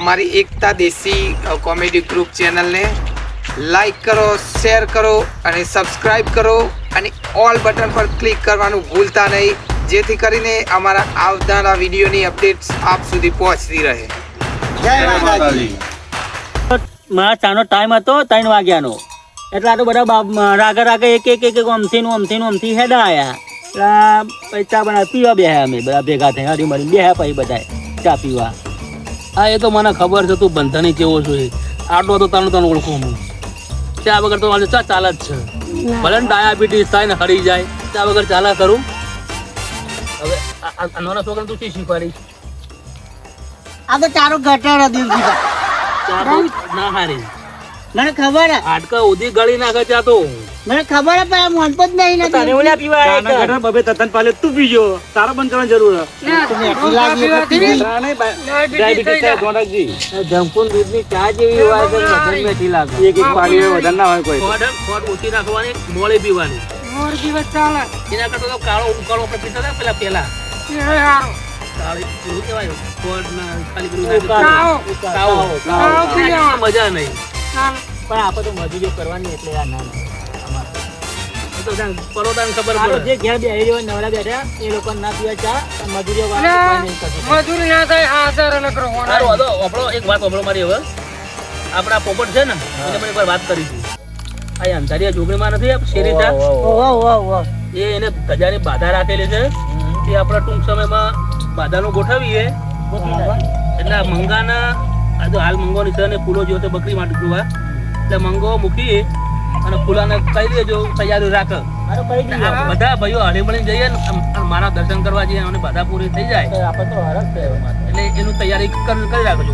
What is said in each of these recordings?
અમારી એકતા દેશી comedy group ચેનલને લાઈક કરો, શેર કરો અને સબસ્ક્રાઈબ કરો અને ઓલ બટન પર ક્લિક કરવાનું ભૂલતા નહીં, જેથી કરીને અમારા આવનારા વિડીયોની અપડેટ્સ આપ સુધી પહોંચતી રહે. જય માતાજી. મારા ચાનો ટાઈમ હતો 3 વાગ્યાનો, એટલે આ તો બધા રાગે એક અમથી હેડા આયા. એટલે ચા બના પીવા બેહ્યા, અમે બધા ભેગા થઈ હરી મરી બેહ્યા. પછી બધા ચા પીવા. હા, એ તો મને ખબર છે તું બંધણી કેવો છો. આટલો તો તને ઓળખું હું. ચા વગર તો મારે ચા ચાલે જ છે. ભલે ને ડાયાબિટીસ થાય ને હરી જાય, ચા વગર ચાલા કરું. હવે નાના છોકરા તું શી શીખવાડી? આ તો ચારો ગટર હતી. ચા તો ના હારી. મને ખબર હે, હાડકા ઉધી ગળી નાખે ચા તો. મને ખબર હે, પણ મોન પર જ નહીં. તને ઓલા પીવા આયા બબે તતન પાલે તું પીજો, તારા બંધ કરવાની જરૂર હે. ડાયાબિટીસ છે ગોડકજી. જંપુન દૂધની ચા જેવી હોય છે, મધન મેઠી લાગે. એક પાણી વધારે ના હોય કોઈ. ખોટ ઓછી નાખવાની, મોળે પીવાની. મોર દિવસ ચાલે. એના કરતા તો કાળો ઉકાળો આપણે પીતા હતા પેલા. કાળી પેલું કહેવાય ખોટ ના ખાલી પેલું મજા નહીં. પણ આપણે તો મજૂરીઓ કરવાની એટલે આ ના પરોટાને ખબર જે પડે. ઘેર બેહી રહ્યો નવરા બેઠા એ લોકો ના પીવા ચા, મજૂરીઓ વાળા નહીં કરશે. મજૂરી ના થાય, હાજર ન કરો. સારું હતો આપણો એક વાત આપણો મારી. હવે આપણા પોપટ છે ને, એને મને એકવાર વાત કરી હતી. આ અંધારિયા જોગણીમાં નથી શેરીતા, એ એને ગજાની બાધા રાખેલી છે. એ આપણે ટૂંક સમયમાં બાધાનું ગોઠવીએ એટલે મંગાના આ જો હાલ મંગોની છે ને ફૂલો જેવો તો બકરી માટે જોવા, એટલે મંગો મૂકી અને ફૂલાને કહી દેજો તૈયારી રાખ. બધા ભાઈઓ હળી મળી જઈએ ને મારા દર્શન કરવા જઈએ અને બાધા પૂરી થઈ જાય આપણે તો હરખ છે એટલે એનું તૈયારી કરી રાખજો.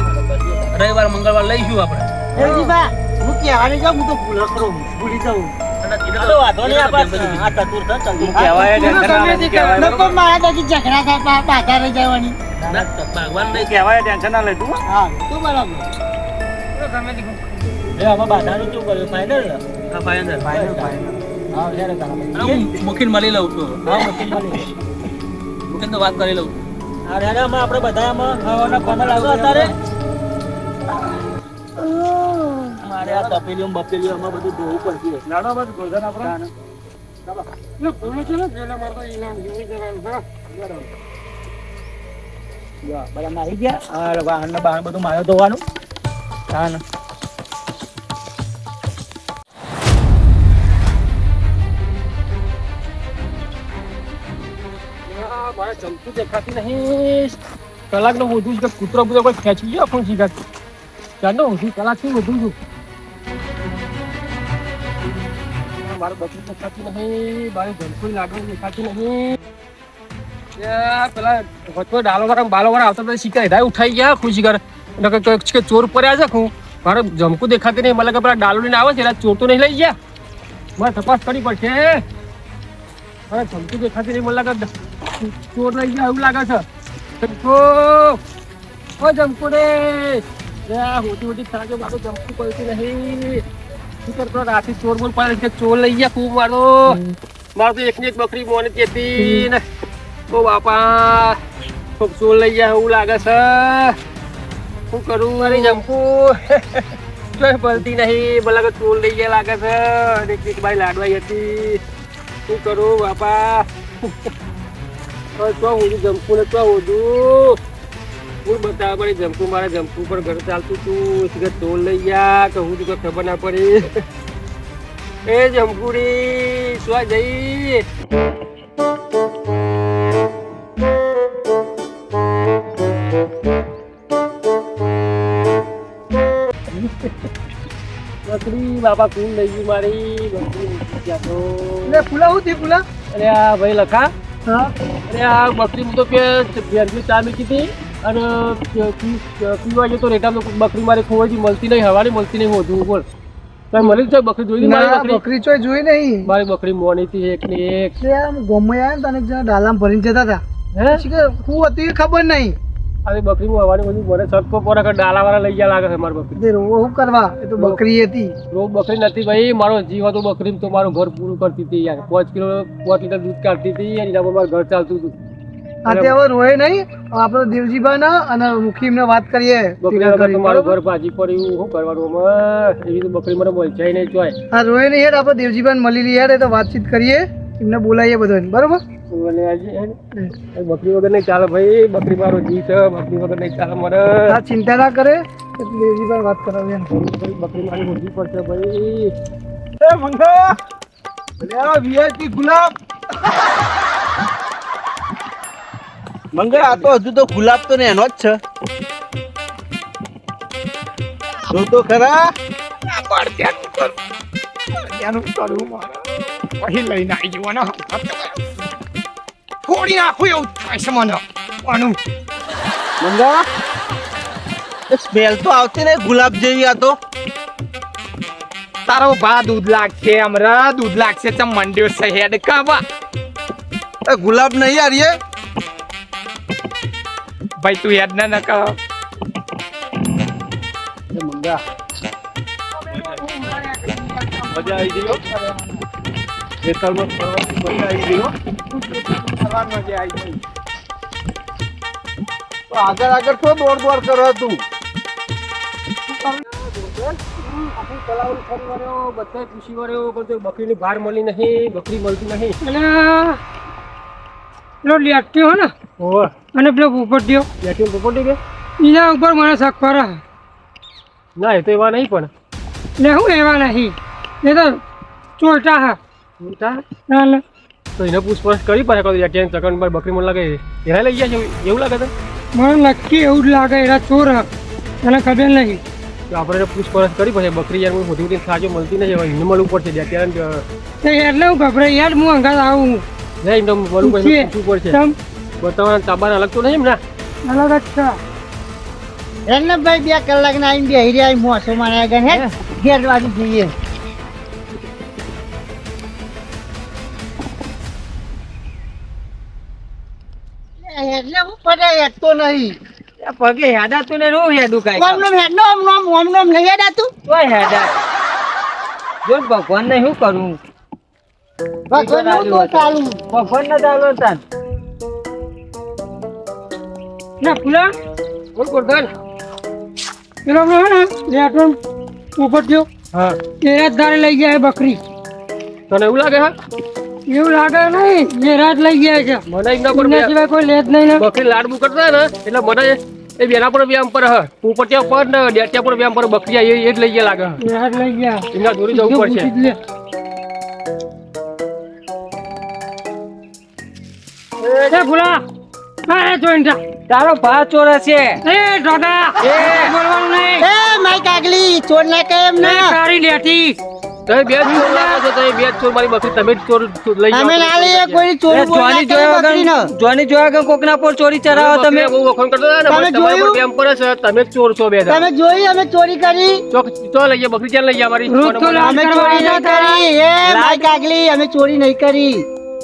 રવિવાર મંગળવાર લઈશું આપણે. હું કહેવાની જાઉં, હું તો ભૂલ કરું, ભૂલી જાઉં. મારા દાદી ઝઘડા થાય, બાધા રહી જવાની. ભગવાન નહીં કહેવાય, ટેન્શન ના લેતું. હા, તું બરાબર. બાધાનું શું કર્યું? ફાઇનલ ને? આ ફાઇનલ. હા, જ્યારે તારા. અને હું મુખીને મળી લઉં છું. હા, મુશ્કેલ મળી. મુખીને તો વાત કરી લઉં. અરે આપણે બધા હવાના કોમલ આવતો અત્યારે મારે આ તપેલીઓ બપેલીઓ એમાં બધું ધોવું પડશે. લાડો બસ ભોજન આપણે બધા મારી ગયા. વાહન બહાર બધું મારે ધોવાનું. હા ને મારે જમતું દેખાતી નહીં. કલાક નો વધુ છે, કૂતરો બધો કોઈ ખેંચી ગયો આપણું શીખા. ચાલો હું કલાકથી વધુ છું. મારે બધું દેખાતી નહીં, મારે જમતું લાગણી દેખાતી નહીં. પેલા વચમાં ડાલો વાળા બાલો વાળા આવતા હતા, શીખા હેરાય ઉઠાઈ ગયા ખુશી કર ચોર પડ્યા છે. હું મારે જમકું દેખાતી નહીં. મને પેલા ડાલો લઈને આવે છે એટલે ચોર તો નહીં લઈ ગયા. મારે તપાસ કરવી પડશે. મારે જમકું દેખાતી નહીં, મને લાગે ચોર લઈ ગયા એવું લાગે છે. જમકો ઓ જમકો રે હોતી હોતી થાજો મારું જમકું પડતી નહીં. શું કરતો રાતે ચોર બોલ પડે કે ચોર લઈ ગયા ખૂબ મારો. મારે તો એકની એક બકરી મોને કેતી ને ઓ બાપા ખૂબ ચોર લઈ ગયા એવું લાગે છે. શું કરું મારી જમકું ચોર પડતી નહીં, મને લાગે ચોર લઈ ગયા લાગે છે. એક બાઈ લાડવાઈ હતી. શું કરું બાપા? તો હું જમકું ને તો હોધું હું બતાવવા પડે. જમકું મારે જમકું પર ઘર ચાલતું તું ચોર લઈ ગયા કે હું તું ખબર ના પડી. એ જમકુડી શું જઈ બકરી બાપા કુલ લઈ ગઈ મારી બકરી. ફૂલા હું થી ફૂલા? અરે આ ભાઈ લખા. અરે આ બકરી તો કે ભેરજી ચા મૂકી હતી અને પીવા જતો રેટા બકરી મારી ખોવાઈ મળતી નહીં, હવાની મળતી નહીં. હોતું બોલ મળી છે બકરી જોઈ? મારી બકરી ચોય જોઈ નહીં. મારી બકરી મોની હતી એક ની એક. ગોમમાં આવ્યા ને તને ડાલામાં ભરીને જતા હતા. હે શું હતી ખબર નહીં. અરે બકરી માં હવાની બધી મને સટકો પડે કે ડાલા વાળા લઈ ગયા લાગે છે. મારી બકરી શું કરવા? એ તો બકરી હતી. રોજ બકરી નથી ભાઈ, મારો જીવ હતો બકરી તો મારું ઘર પૂરું કરતી હતી યાર. 5 લીટર દૂધ કાઢતી હતી અને મારું ઘર ચાલતું હતું. આજે હવે રોય નહીં આપણે દેવજીબા ના અને મુખી એમને વાત કરીએ બકરી વગર તો મારું ઘર ભાજી પડ્યું શું કરવાનું અમે એવી તો બકરી મને બોલચાય નહીં ચોય હા રોય નહીં યાર આપણે દેવજીબા મળી લઈએ યાર એ તો વાતચીત કરીએ એમને બોલાવીએ બધાને બરોબર બકરી વગર નહીં ચાલે ભાઈ બકરી મારો જીવ છે બકરી વગર નહીં ચાલે મારે હા ચિંતા ના કરે દેવજીબા વાત કરાવીએ બકરી મારી મોટી પડશે ભાઈ એ મંગા અલ્યા વીઆઈપી ગુલાબ મંગળ આ તો હજુ તો ગુલાબ તો ને એનો જ છે તો ખરા પછી લઈને આવી જવાના ફોડી નાખું એવું થાય છે મને આનું મંગા સ્મેલ તો આવતી ને ગુલાબ જેવી આ તો તારો ભા દૂધ લાગશે હમણાં દૂધ લાગશે ચમ મંડ્યો છે હેડ કાબા એ ગુલાબ નહીં યાર ये ભાઈ તું હેડ ના કર મંગા મજા આવી ગઈ ખેતરમાં ફરવાની મજા આવી ગઈ આગળ આગળ તો દોડ કરો તું બધા પૂછી વર્યો પણ બકરીની ભાર મળી નહીં બકરી મળતી નહીં પેલો લેટ્યો હે ને અને પેલો પોપટિયો બેઠી પોપટી કે એના ઉપર મને શક કરે ના એ તો એવા નહીં પણ ને હું એવા નહીં એ તો ચોટા હા ના તો એને પૂછપરછ કરી પડે કહું ત્યાં ચકન પર બકરી મને લાગે એના લઈ ગયા છે એવું લાગે છે મને નક્કી એવું જ લાગે એના ચોર હે એને ખબર નહીં તો આપણે પૂછપરછ કરી પડે બકરી યાર મોટી મોટી સાજો મળતી નહીં હવે એને મળવું પડશે ત્યારે એટલે હું ગભરાઈ યાર હું અંગાત આવું નહીં એમને મળવું પડશે પૂછવું પડશે બતાવવાના તાબાને અલગ તો નહીં એમ ના અલગ જ છે એને ભાઈ 2 કલાક ના આવીને બેહી રહ્યા મોસો મારે આગળ હે ઘેર બાજુ જઈએ એટલે હું પડે હેડતો નહીં પગે હેડાતું ને નું હેડું કાંઈ ઓમનોમ હેડનો ઓમનોમ નહીં હેડાતું કોઈ હેડા જો ભગવાન ને શું કરું ભગવાનનું તો ચાલુ ભગવાન ને ચાલો તાન ના પુલા બોલ ગોરધન પેલો હે ને લેટો પોપટિયો હા એ રાત ધારે લઈ ગયા બકરી તને એવું લાગે હા એવું લાગે નહીં એ રાત લઈ ગયા છે મને એમના પર એમના સિવાય કોઈ લે જ નહીં ને બકરી લાડબુ કરતા ને એટલે મને એ બેના પર વ્યાયામ પર હ પોપટિયા પર ને ડેટિયા પર વ્યાયામ પર બકરી એ જ લઈ ગયા લાગે એ રાત લઈ ગયા એમના દોરી જવું પડશે પૂછી જ લે. એ ભૂલા મારે જોઈન તારો ભા ચોર છે એ ઢોકા એ બોલવાનું નહીં એ માઈ કાગલી ચોર ના કહે એમ એ ના તારી લેઠી તમે બે જ ચોર લાગો છો તમે બે જ ચોર મારી બકરી તમે જ ચોર લઈ જાઓ અમે ના લઈએ કોઈ ચોરી બોલ ના કરે બકરી ન જોની જોયા કે કોકના પર ચોરી ચરાવો તમે બહુ વખણ કરતા હતા ને તમે તમારા પર જોયું? વ્યાયામ પર છે તમે જ ચોર છો બે તમે જોઈ અમે ચોરી કરી ચો લઈએ બકરી ચાલ લઈએ અમારી રોજ તો લાડ અમે કરવા ચોરી નહીં કરી એ માઈ કાગલી અમે ચોરી નહીં કરી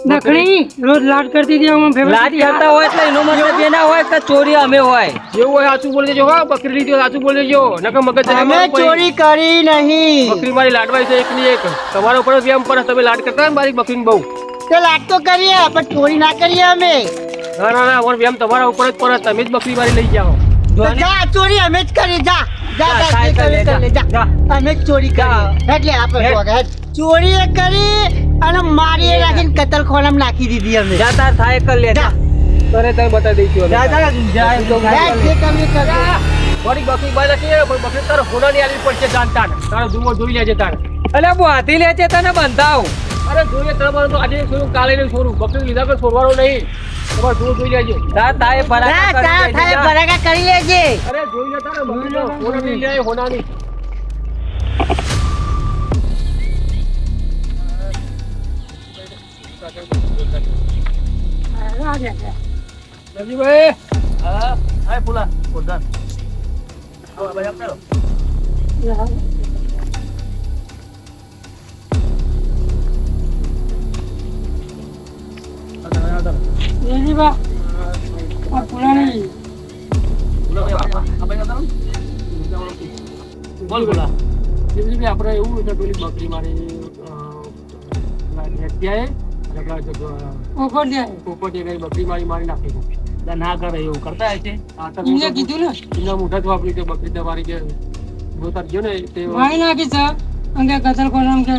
નખણી રોજ લાડ કરતી હતી અમે ફેવરેટ લાડ કરતા હોય એટલે એનો મતલબ એ ના હોય કે ચોરી અમે હોય જેવું હોય સાચું બોલી દેજો હા બકરી લીધી હોય સાચું બોલી દેજો નકર મગજ જરા અમે મારું પછી. ચોરી કરી નહીં બકરી મારી લાડવાઈ છે એકની એક તમારા ઉપર જ વ્યાયામ પર તમે લાડ કરતા ને મારી બકરીને બહુ તે લાગ તો કરીએ પણ ચોરી ના કરીએ અમે ના ના ના અમારો વ્યાયામ તમારા ઉપર જ પર તમે જ બકરી મારી લઈ જાઓ તો જા ચોરી અમે જ કરી જા જા જા જે કરવી કરી લે, જા અમે જ ચોરી કરી એટલે આપણે તો આગળ ચોરી એ કરી અને મારી એ રાખીને કતલખાનામાં નાખી દીધી અમે જાતા થાય કર લે જા તને તને બતાવી દઈશું અમે. જાય તો જા, જે કરવી કરી મારી બકરી બાય નથી પણ બકરી તારે હોનાની આલી પડશે જાન તાન તારો જુઓ જોઈ લેજે તાર અલ્યા બુ હાથી લે છે તને બંધાવ અરે જોઈએ તમારે તો આજે છોડું કાલે નહીં છોડું બકરી લીધા કર છોડવાનો નહીં તમારે જુઓ જોઈ લેજો તા તાય જા જા થાય ભરાકા કરી લેજે અરે જોઈ લે તારે બકરી હોનાની લે હોનાની નજીભાઈ હા હાય પુલા ગોરધન આવો ભાઈ આપને એની બા આ પુરાણી પુલા ભાઈ આ ભાઈ આવતા બોલ પુલા આપણે એવું છે પેલી બકરી મારી અત્યારે પોપટીએ કઈ બકરી મારી નાખી છે. એટલે ના કરે એવું કરતા હોય છે. આ તો એમને કીધું ને એમના મોઢા જ વાપરી છે બકરી તમારી કે જોતા ગયો ને તે મારી નાખી છે અંગે કતલ કોલમ કે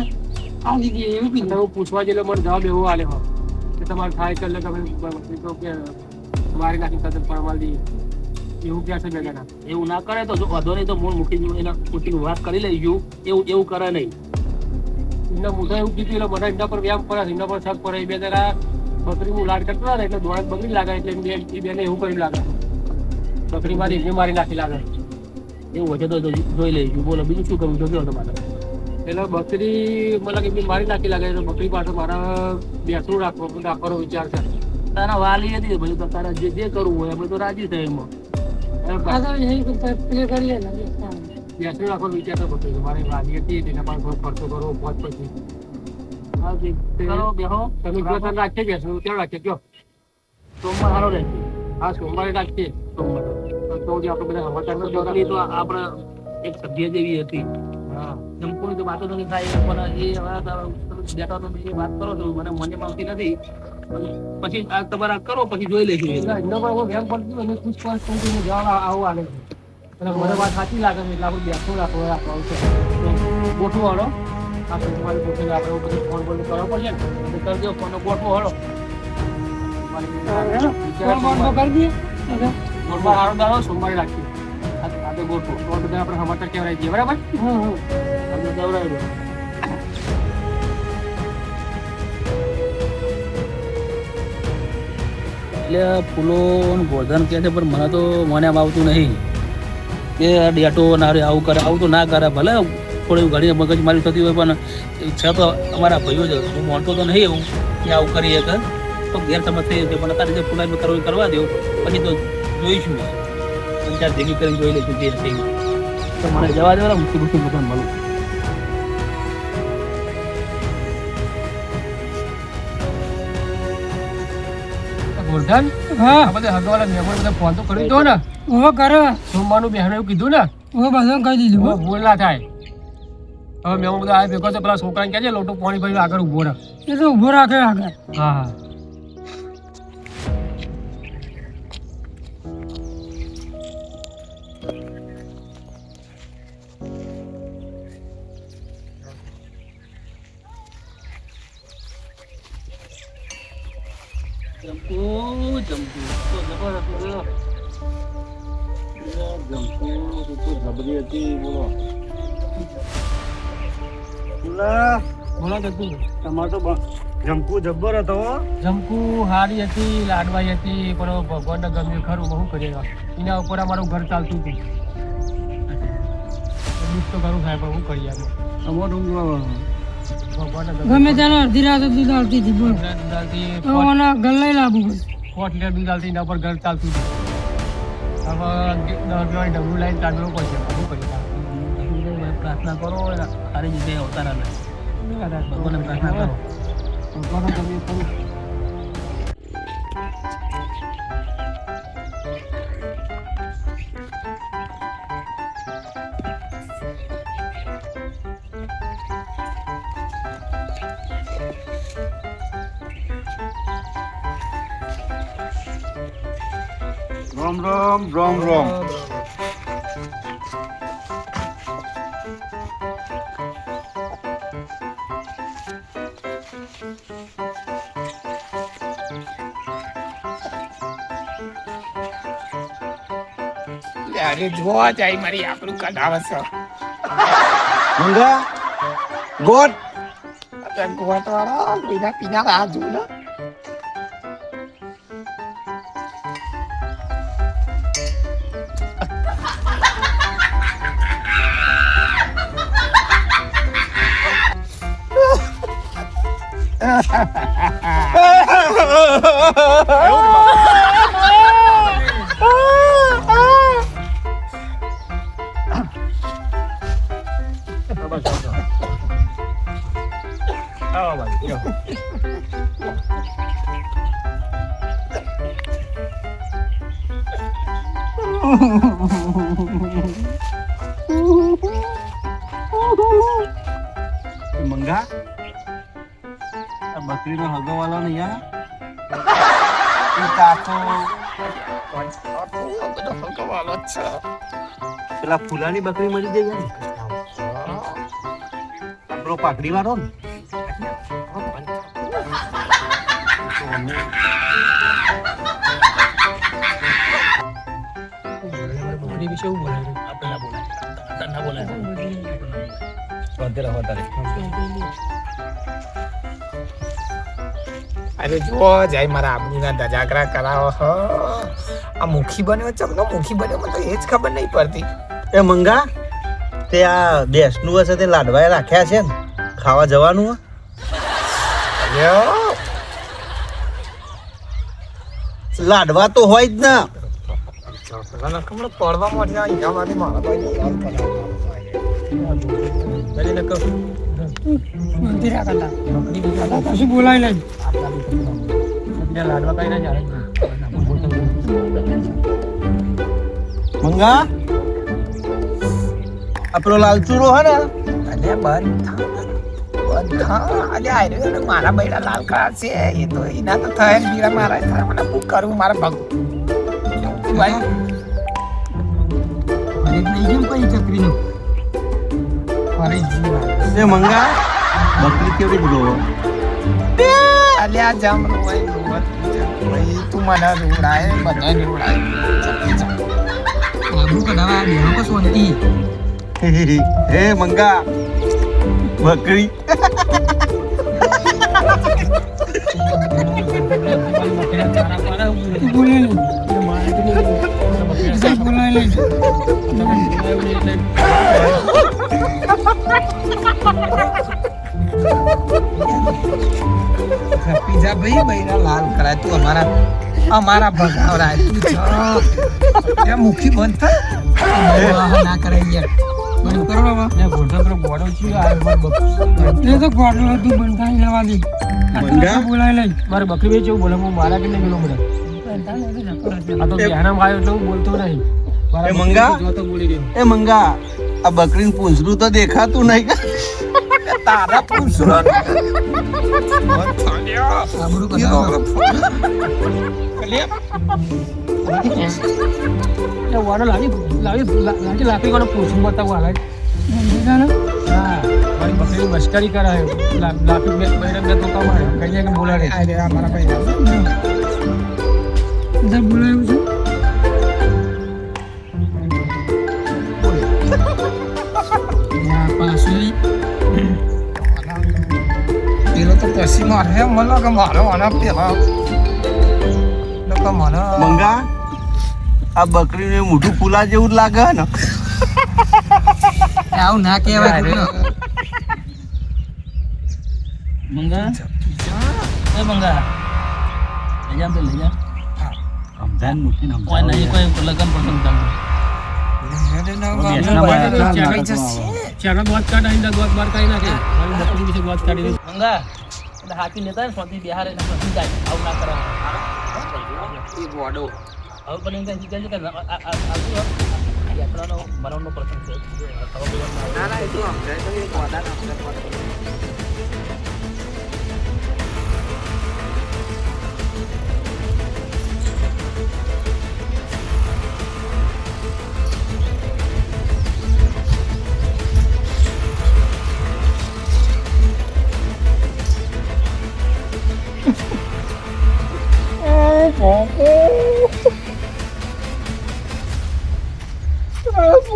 આ દીધી એવું કીધું હું પૂછવા જેલો મને જવાબ એવો આલ્યો કે તમારે થાય એટલે તમે બકરી તો કે મારી નાખી કતલ પરમાલ દી એવું ક્યાં છે બેગાના એવું ના કરે તો જો વાંધો નહીં તો મૂળ મૂકી એના પૂછીને વાત કરી લઈશું. એવું કરે નહીં. એમના મોઢા એવું કીધું એટલે મને એમના પર વ્યામ પડે એમના પર શક પડે એ બે જરા બકરી હું લાડ કરતો ને એટલે દોડ બકરી લાગે એટલે એ બેને એવું કર્યું લાગે બકરી મારી એમને મારી નાખી લાગે એવું હોય તો જોઈ લઈશું. બોલો બીજું શું કરવું જોજો તમારે. એટલે બકરી મને લાગે એમની મારી નાખી લાગે તો બકરી પાછળ મારા બેસવું રાખવાનો વિચાર છે. તારા વાલી હતી ભાઈ તો તારા જે કરવું હોય આપણે તો રાજી થાય એમાં. આ તો એ પેલે કરી લે ને બેસવું રાખવાનો વિચાર તો બકરી મારી વાલી હતી તેના પાસે થોડો ખર્ચો કરવો પહોંચ પછી હા, જે કરો બેહો. તમે જો તમે રાખીએ બેસવું ત્યાં રાખીએ કયો સોમવાર સારો રહેશે. હા સોમવારે રાખીએ સોમવાર તો જે આપણે બધા સમાચાર તો બકરી તો આપણે એક સભ્ય જેવી હતી. હા જમકોની તો વાતો નથી થાય પણ એ હવે બેઠો તો એ વાત કરો છો મને મને આવતી નથી. પછી આ તમારા કરો પછી જોઈ લઈશું. એટલે એમનો પણ હું વેમ પડતું અને પૂછપરછ કરીને જવાબ આવું આલે અને મને વાત સાચી લાગે ને એટલે આપણે બેસવું રાખવાનું છે તો ગોઠવો હળો આ સોમવારે ગોઠવીને આપણે બધું ફોન બોલ કરવો પડશે ને એટલે કરજો ફોન ગોઠવો હળો. કરી દઈએ સોમવાર સારો દાડો સોમવારે રાખીએ આજે ગોઠવો તો બધા આપણે સમાચાર કહેવાય દઈએ બરાબર તમને દવડાવી દો. એટલે ફૂલો ગોધન કહે છે પણ મને તો મને એમ આવતું નહીં કે આ ડેટો ના રે આવું કરે. આવું તો ના કરે ભલે થોડી ઘણી મગજ મારી થતી હોય પણ છે તો અમારા ભાઈઓ જ હું માનતો તો નહીં એવું કે આવું કરીએ કે તો ગેરસમજ થઈ જશે પણ અત્યારે જે ફૂલાઈ કરવું કરવા દો પછી તો જોઈશું. પંચાયત ભેગી કરીને જોઈ લઈશું જે થઈ તો મને જવા દેવા હું શું દુકાન મળું. ગોરધન હા આ બધા હગવાલા મહેમાન બધા ફોન તો કરી દો ને ઓ કરો સોમવારનું બહેનો એવું કીધું ને ઓ બધું કહી દીધું હવે ભૂલ ના થાય હવે મહેમાન બધા આ ભેગો તો પેલા છોકરાને કહેજે લોટો પાણી ભરી આગળ ઉભો રહે એ તો ઉભો રાખે આગળ હા હા જમકુ જમકુ તો જબરદસ્ત રહ્યો. બોલો જતું તમારે તો જમકુ જબ્બર હતો હો. જમકુ હારી હતી લાડવાઈ હતી પણ ભગવાનને ગમ્યું ખરું બહુ કરીએ એના ઉપર અમારું ઘર ચાલતું હતું દુઃખ તો ઘણું થાય પણ શું કરીએ અમારું ભગવાનને ગમે ત્યારે અડધી રાત દૂધ આવતી હતી બોલ તો ઓના ઘર લઈ લાવવું પડે 4 લીટર દૂધ આવતી એના પર ઘર ચાલતું હતું હવે 10 ડબલું લાઈન કાઢવું પડશે શું કરીએ પ્રાર્થના કરો અને સારી જગ્યાએ અવતારા લે. ભગવાનને પ્રાર્થના કરો. ભગવાનને ગમે ખરું રામ રામ રામ રામ. અરે જોવા જાય મારી આપણું કઢાવે છે મંગા ગોટ ગોટ વાળા પીના પીના રાહ જોઉં ને મંગા આ બકરીનો હગવાલો નહીં યાર ઈ કાકો પેલા ફૂલાની બકરી મળી જઈ ને આપણો પાકડી વાળો ને બકરી વિશે એવું બોલાય આપણે ના બોલાય ના બોલાય અરે જો જાય મારા આબરૂના ધજાગરા કરાવો હો આ મુખી બન્યો ચમનો મુખી બન્યો મને તો એ જ ખબર નહીં પડતી એ મંગા તે આ બેસનું હશે તે લાડવાએ રાખ્યા છે ને ખાવા જવાનું હે? અલ્યો લાડવા તો હોય જ ને છોકરાને ખબર પડવા માટે અહીંયા મારી મારા ભાઈ યાદ કશું બોલાય નહીં લાડવા કઈ ના જાણે મંગા આપણો લાલચુરો હે ને અલે બંધ અલે આયરો મારા બૈડા લાલ કરા છે એ તો એના તો થાય ને બીરા મારા થાય મને બુક કરું મારા ભગ ભાઈ અરે નહીં જેમ કઈ ચકરીનો અરે એ મંગા બકરી કેવી જ રોવો અલે આ જમ રોવાય ભાઈ તું મને રોડાય બધા રોડાય આબુ કઢાવા બેહો કો સોનતી હે મંગા બકરી પીઝા ભાઈ બૈરા લાલ કરાય તું અમારા ભગાવરાય તું એ મુખી બંધ થાય ના કરાય યાર બંધ કરો બાબા ને ગોઠા પર ગોડો છે આ માર બકરી એ તો ગોડો હતું બંધ થાય લેવા દે મંગા બોલાય નહીં મારે બકરી વેચ એવું બોલે હું મારા કે નહીં બોલો મને આ તો ધ્યાનમાં આવ્યો એટલે હું બોલતો નહીં એ મંગા જો તો બોલી રહ્યો એ મંગા આ બકરીનું પૂંછડું તો દેખાતું નહીં તારા પૂછરો આબરૂ કઢાવા એ વાડો લાવી લાકડી કોને પૂછું બતાવવા લાય હા મારી બકરી મસ્કરી કરાય લાકડી બે તો કમાય કઈ કે બોલાડે અરે અમારા ભાઈ બોલાયું છે પેલો તો પછી મારે મને કે મારો મને પેલા મને મંગા આ બકરીનું મોઢું ફૂલા જેવું જ લાગે ને આવું ના કહેવાય મંગા એ મંગા લઈ જા તો લઈ જા સમજાન મૂકીને કોઈ નહીં કોઈ લગન પસંદ ચાલતું ચાલો ગોત કાઢ આઈને ગોત બાર કાઢી નાખે મારી બકરી વિશે ગોત કાઢી દે મંગા એટલે હાથી નેતા ને સ્વાતિ બિહાર એટલે પસંદ જાય આવું ના કરા એ બોડો હવે પણ એમ કહી કે યાત્રાનો મરણનો પ્રસંગ છે ના ના એ તો સમજાય તો એ બોડા ના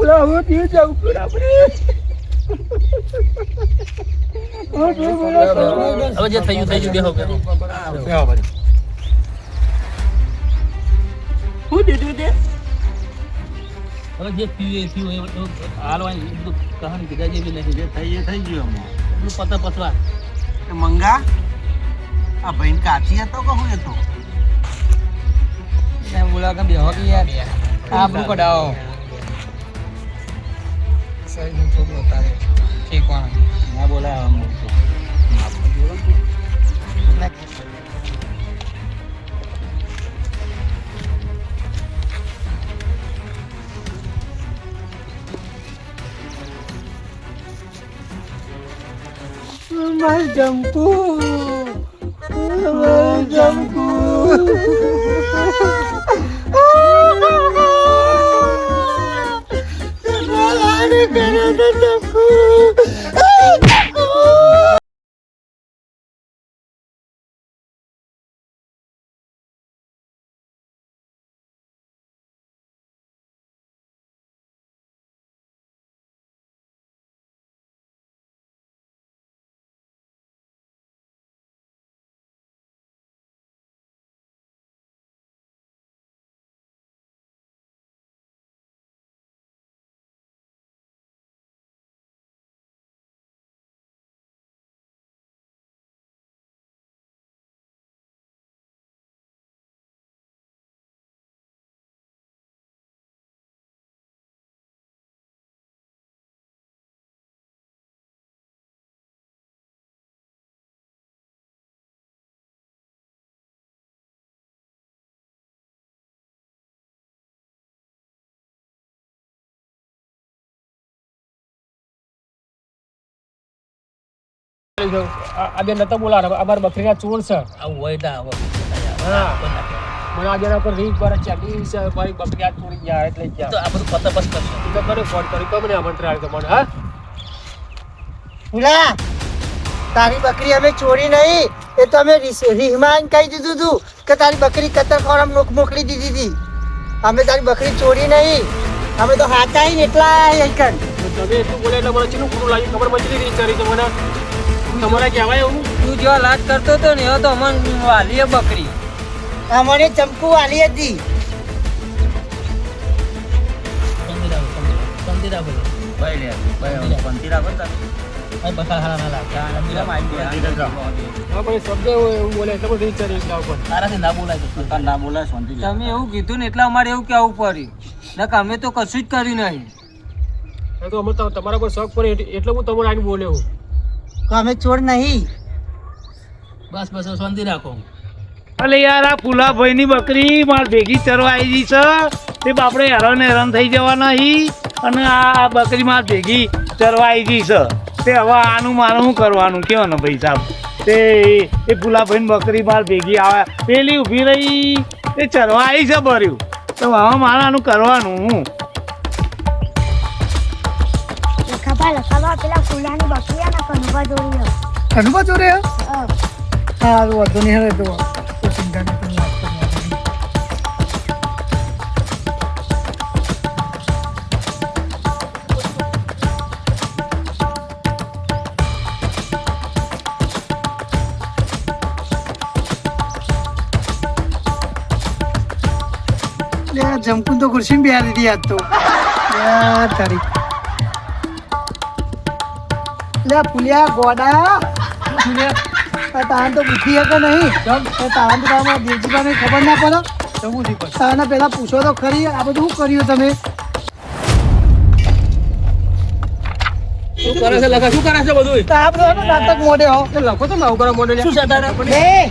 હવે જે થયું બેહો હું દીધું તે હવે જે થયું એ હાલવાની કહાની કીધા જેવી નથી જે થઈ ગયું પતા પતવા મંગા આ ભાઈ કાચી હતો કે હું હતો બોલા કે બેહો કે યાર આબરૂ કઢાવો સહી નું થોડું તારે ઠીક વાણ ના બોલાય માર જમકુ આ બેન નતો બોલાવે અમાર બકરીના ચોર છે. આવું હોય ના આવો હા. મને આજે એના પર રીત પર ચાલી છે મારી બકરી આ ચોરી ગયા એટલે તો ગયા આ બધું પતા બસ કરશું. તો મને ફોન કરી તો મને આમંત્રણ આપ્યું તમને. હા ભૂલા તારી બકરી અમે ચોરી નહીં, એ તો અમે રીહમાન કહી દીધું તું કે તારી બકરી કતરખાનામાં મોકલી દીધી હતી. અમે તારી બકરી ચોરી નહીં, અમે તો હાચા ને એટલા એકન. તમે એટલું બોલે એટલે મને ચેટલું ખોટું લાગ્યું ખબર પડી રહી ચારી તો મને તમારે કહેવાય એવું. તું જો લાજ કરતો હતો ને એવો તો અમન વાલીએ બકરી. અમને ચંપુ વાલી હતી. શાંતિ રાખો. ભાઈ લે ભાઈ પંતી રાખો ને ભાઈ બસા હારા ના લાગતા. હા પણ શબ્દ એવું બોલે એટલે બધું રીત ચાલી એટલા ઉપર. તારાથી ના બોલાય તો ના બોલાય શાંતિ. તમે એવું કીધું ને એટલે અમારે એવું કહેવું પડ્યું. નક અમે તો કશું જ કર્યું નહીં. એ તો અમે તમારા પર શક પડે એટલે હું તમારે આવીને બોલ્યો હું. તો અમે ચોર નહીં. બસ બસ શાંતિ રાખો. અલે યાર આ પુલાભાઈ ની બકરી માર ભેગી ચરવા આવી ગઈ છે. તે બાપડે હેરાન થઈ જવાના હી અને આ બકરી માર ભેગી ચરવા આવી ગઈ છે. તે હવે આનું મારું શું કરવાનું કયો ને ભાઈ સાહેબ. તે એ પુલાભાઈ ની બકરી માર ભેગી આવે પેલી ઊભી રહી એ ચરવા આવી છે ભર્યું. તો હવે મારે આનું કરવાનું હું. લખાવા પેલા ફૂલાની બકરી ના કનુભા જોડી કનુભા ચોરે હા સારું વાંધો નહીં હવે તો ચિંતા નહીં વાત કરવા. જમકું તો ખુરશી બેહારી દીધી આજ તો તારી લે પુલિયા ગોડા તારા તો બુદ્ધિ હે કે નહીં તારા તો તારા દેવજીભાઈને ખબર ના પડે તારાને પેલા પૂછો તો ખરી આ બધું શું કર્યું તમે શું કરે છે લખા શું કરે છે બધું તો આ બધું એનો નાટક મોડે હો લખો તો મારું કરો મોડે શું છે તારે?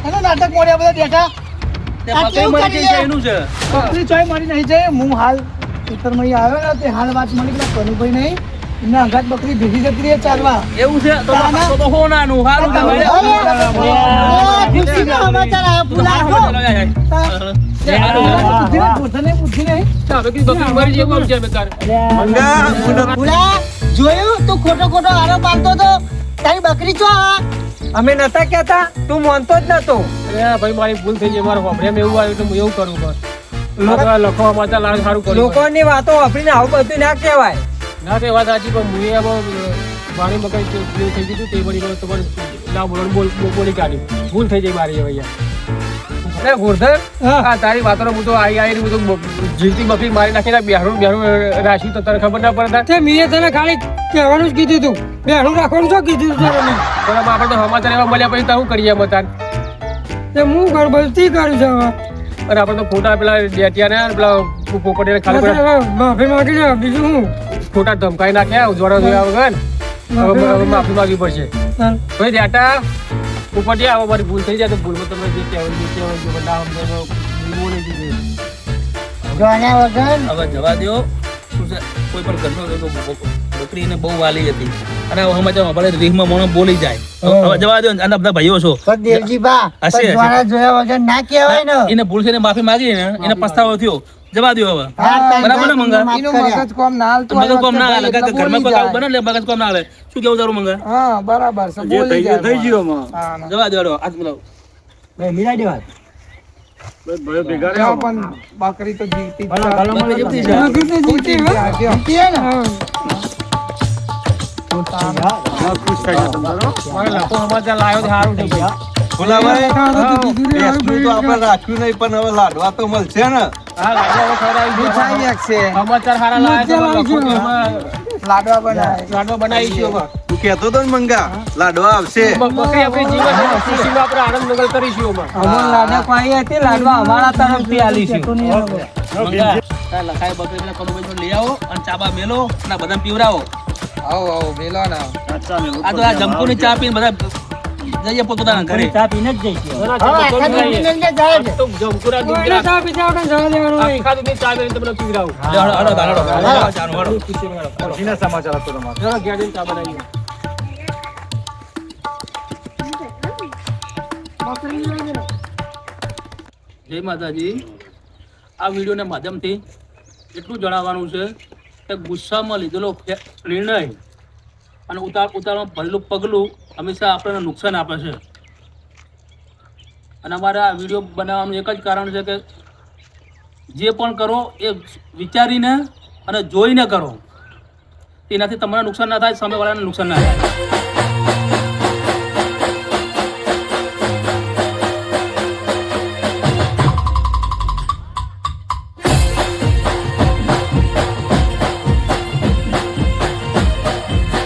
એનો નાટક મોડે આ બધા બેઠા તે આ બકરી કેવું મરી કરી ગઈ છે એનું છે. બકરી ચોય મરી નહીં જાય હું હાલ ખેતરમાં આવ્યો ને તે હાલ વાત મળી કે કનુભાઈ નહીં એમના અંગાત બકરી ભેગી જતી રહી ચાલવા એવું છે તો તો હોનાનું સારું કહેવાય. ખુશીનો સમાચાર આવ્યો પુલા ચાલો, જાય, જાય. બુદ્ધિ નહીં બકરી મરી જેવું આમ છે બેકાર. પુલા જોયું તું ખોટો ખોટો આરોપ પાડતો તો તારી બકરી ચો અમે નતા કહેતા તું માનતો જ નતો. અરે ભાઈ મારી ભૂલ થઈ ગઈ મારો વાપરેમ એવું આવ્યું તો હું એવું કરું બસ લખો સમાચાર લાડ સારું કરું લોકોની વાતો વાપરીને આવું બધું ના કહેવાય. ના તે વાત સાચી પણ મુએ આમાં મારી મકાઈ પેલું થઈ ગયું તે બળી ગયું તમારે ના બોલવાનું બોલી કાઢ્યું ભૂલ થઈ જાય મારી હવે અહીંયા ગોરધન હા તારી વાતોનો હું તો આવી હું તો જીવતી બકરી મારી નાખીને બેહરું રાખ્યું તો તને ખબર ના પડે તે મીએ તને ખાલી કહેવાનું જ કીધું તું બેહણું રાખવાનું શું કીધું તું તને? બરાબર આપણે તો સમાચાર એવા મળ્યા પછી તો શું કરીએ એમ તાર તે હું ગરબડતી કરું છું હવે. અને આપણે તો ખોટા પેલા ડેટિયા ને પેલા પોપટિયા ખાલી પેલા માફી માંગી લે બીજું હું ખોટા ધમકાઈ નાખ્યા જોડા જોયા વગર હવે માફી માંગવી પડશે ભાઈ ડેટા પોપટિયા હવે મારી ભૂલ થઈ જાય તો ભૂલમાં તમે જે કહેવાય ના બોલી દીધી જોના વગર હવે જવા દો શું છે કોઈ પણ ઘરનો બકરી એને બહુ વાલી હતી અને હવે સમાચાર આપણે રીહમાં મોણો બોલી જાય હવે જવા દો અને બધા ભાઈઓ છો પણ દેવજી બા હશે, હશે. દ્વારા જોયા વગર ના કહેવાય ને. એને ભૂલ છે માફી માંગી ને એને પસ્તાવો થયો જવા દો હવે હા, બરાબર ને મંગા માફ એનું કર્યા. મગજ કોમ ના હાલતું મગજ કોમ ના હોય હાલે એટલે ઘરમાં કોઈ બોલી આવું જાય. બને એટલે મગજ કોમ ના હાલે શું કેવું તારું મંગા હા બરાબર છે બોલી જાય હા, ના. જવા દો હાથ બોલાવો ત્યાં પણ બકરી તો જીવતી જ છે. બકરી જીવતી છે. બકરી તો જીવતી જ છે. જીતી હે ને? સમાચાર લાવ્યો તો સારું છે ભાઈ. ભોલાભાઈ ભેંસનું તો આપણે રાખ્યું નહીં પણ હવે લાડવા તો મળશે ને. હા લાડવા હવે ખવડાવી દૂધ દીધા. આવી શકશે. સમાચાર સારા લાવ્યા તો લખો કે એમાં લાડવા બનાવે. લાડવા બનાવી છે હવે. તું કહેતો તો ને મંગા લાડવા આવશે. બકરી આપણી જીવન છે. ખુશીમાં આપણે આનંદ મંગલ કરીશું એમાં. મંગા તાર લખાય બકરી પેલા કનુભાઈ લઈ આવો અને ચાબા મેલો અને આ બધાને પીવરાવો આવો આવો મેલો ને આ તો આ જમકુની ચા પીને બધા જઈએ પોતાના ઘરે જરા હવે જમતો આખા જ નહીં. દુનિયાને જાય છે. તો જમકુરા દૂધ આખા દૂધની ચા કરીને તમને પીવડાવું. હળો ચાનો હળો જરા ઘેર જઈને ચા બનાવીએ. જય માતાજી આ વિડીયોના માધ્યમથી એટલું જણાવવાનું છે કે ગુસ્સામાં લીધેલો નિર્ણય અને ઉતારમાં ભરેલું પગલું હંમેશા આપણને નુકસાન આપે છે અને અમારે આ વિડીયો બનાવવાનું એક જ કારણ છે કે જે પણ કરો એ વિચારીને અને જોઈને કરો તેનાથી તમને નુકસાન ના થાય સામેવાળાને નુકસાન ના થાય